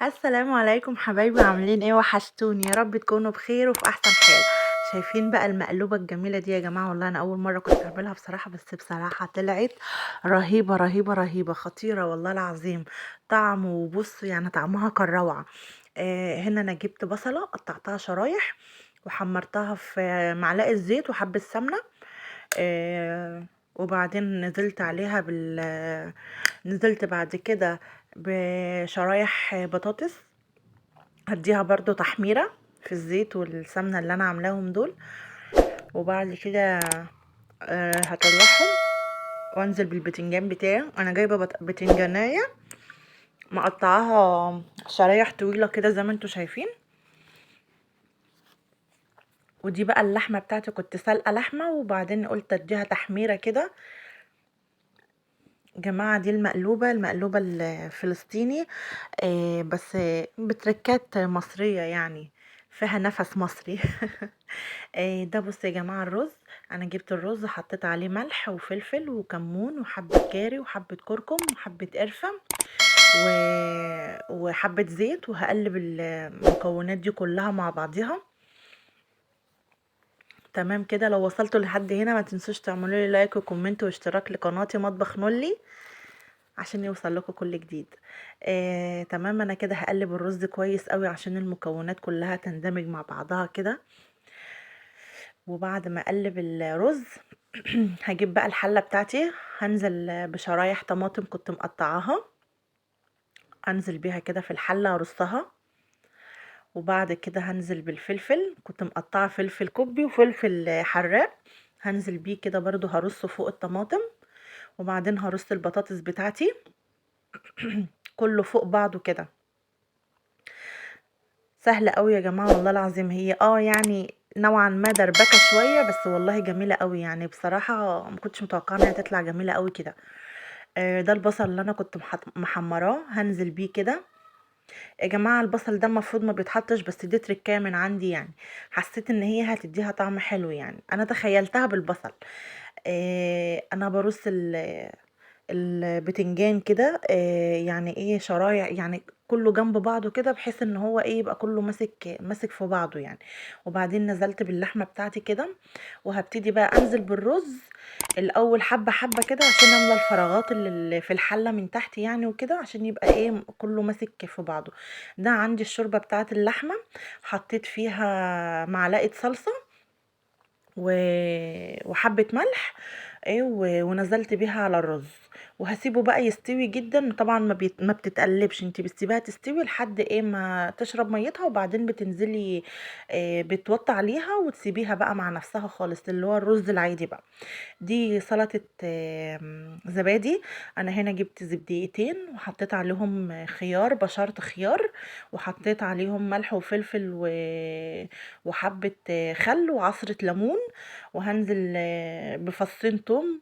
السلام عليكم حبايبي، عاملين ايه؟ وحشتوني، يا رب تكونوا بخير وفي احسن حال. شايفين بقى المقلوبه الجميله دي يا جماعه؟ والله انا اول مره كنت اعملها بصراحه، بس بصراحه طلعت رهيبه رهيبه رهيبه، خطيره والله العظيم. طعم وبص يعني طعمها كان روعه. هنا انا جبت بصله قطعتها شرايح وحمرتها في معلقه زيت وحبه سمنه. وبعدين نزلت بعد كده بشرايح بطاطس، هديها برضو تحميرة في الزيت والسمنة اللي انا عاملاهم دول. وبعد كده هطلعهم وانزل بالبتنجان بتاعي. انا جايبة بتنجانية مقطعاها شرايح طويلة كده زي ما انتوا شايفين. ودي بقى اللحمة بتاعتي، كنت سلقة لحمة وبعدين قلت اديها تحميرة كده. جماعة دي المقلوبة الفلسطيني، بس بتركات مصرية يعني، فيها نفس مصري. ده بص يا جماعة الرز. انا جبت الرز حطيت عليه ملح وفلفل وكمون وحبة كاري وحبة كركم وحبة قرفة و... وحبة زيت، وهقلب المكونات دي كلها مع بعضها. تمام كده. لو وصلتوا لحد هنا ما تنسوش تعملوا لي لايك وكومنت واشتراك لقناتي مطبخ نولي عشان يوصل لكم كل جديد. تمام. انا كده هقلب الرز كويس قوي عشان المكونات كلها تندمج مع بعضها كده. وبعد ما اقلب الرز هجيب بقى الحلة بتاعتي، هنزل بشرايح طماطم كنت مقطعاها، انزل بيها كده في الحلة ارصها. وبعد كده هنزل بالفلفل، كنت مقطعه فلفل كوبي وفلفل حراق، هنزل بيه كده برضو هرصه فوق الطماطم. وبعدين هرص البطاطس بتاعتي كله فوق بعضه كده. سهلة قوي يا جماعة والله العظيم. هي يعني نوعا ما دربكة شوية، بس والله جميلة قوي يعني. بصراحة ما كنتش متوقعة انها تطلع جميلة قوي كده. ده البصل اللي انا كنت محمراه، هنزل بيه كده. يا جماعة البصل ده المفروض ما بيتحطش، بس دي تركاه من عندي يعني، حسيت ان هي هتديها طعم حلو يعني، انا تخيلتها بالبصل. انا برص البتنجان كده، يعني ايه شرايح يعني كله جنب بعضه كده، بحيث ان هو ايه يبقى كله ماسك في بعضه يعني. وبعدين نزلت باللحمه بتاعتي كده، وهبتدي بقى انزل بالرز الاول حبه حبه كده عشان املى الفراغات اللي في الحله من تحت يعني وكده، عشان يبقى ايه كله ماسك في بعضه. ده عندي الشوربه بتاعت اللحمه، حطيت فيها معلقه صلصه وحبة ملح، ايه ونزلت بيها على الرز. وهسيبه بقى يستوي جدا. طبعا ما بتتقلبش، انت بتسيبيها تستوي لحد ايه ما تشرب ميتها، وبعدين بتنزلي بتوطي عليها وتسيبيها بقى مع نفسها خالص، اللي هو الرز العادي بقى. دي سلطة زبادي. انا هنا جبت زبديتين وحطيت عليهم خيار، بشرت خيار، وحطيت عليهم ملح وفلفل وحبة خل وعصرة ليمون. وهنزل بفصين توم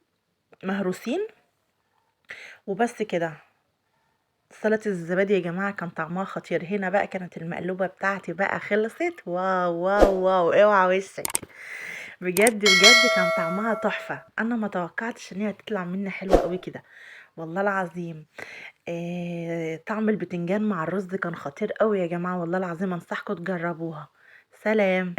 مهروسين. وبس كده. سلطة الزبادي يا جماعة كان طعمها خطير. هنا بقى كانت المقلوبة بتاعتي بقى خلصت. واو واو واو، اوعى وشك. بجد بجد كان طعمها تحفة. انا ما توقعتش ان هي تطلع مني حلوة قوي كده والله العظيم. طعم البتنجان مع الرز كان خطير قوي يا جماعة والله العظيم، انصحكم تجربوها. سلام.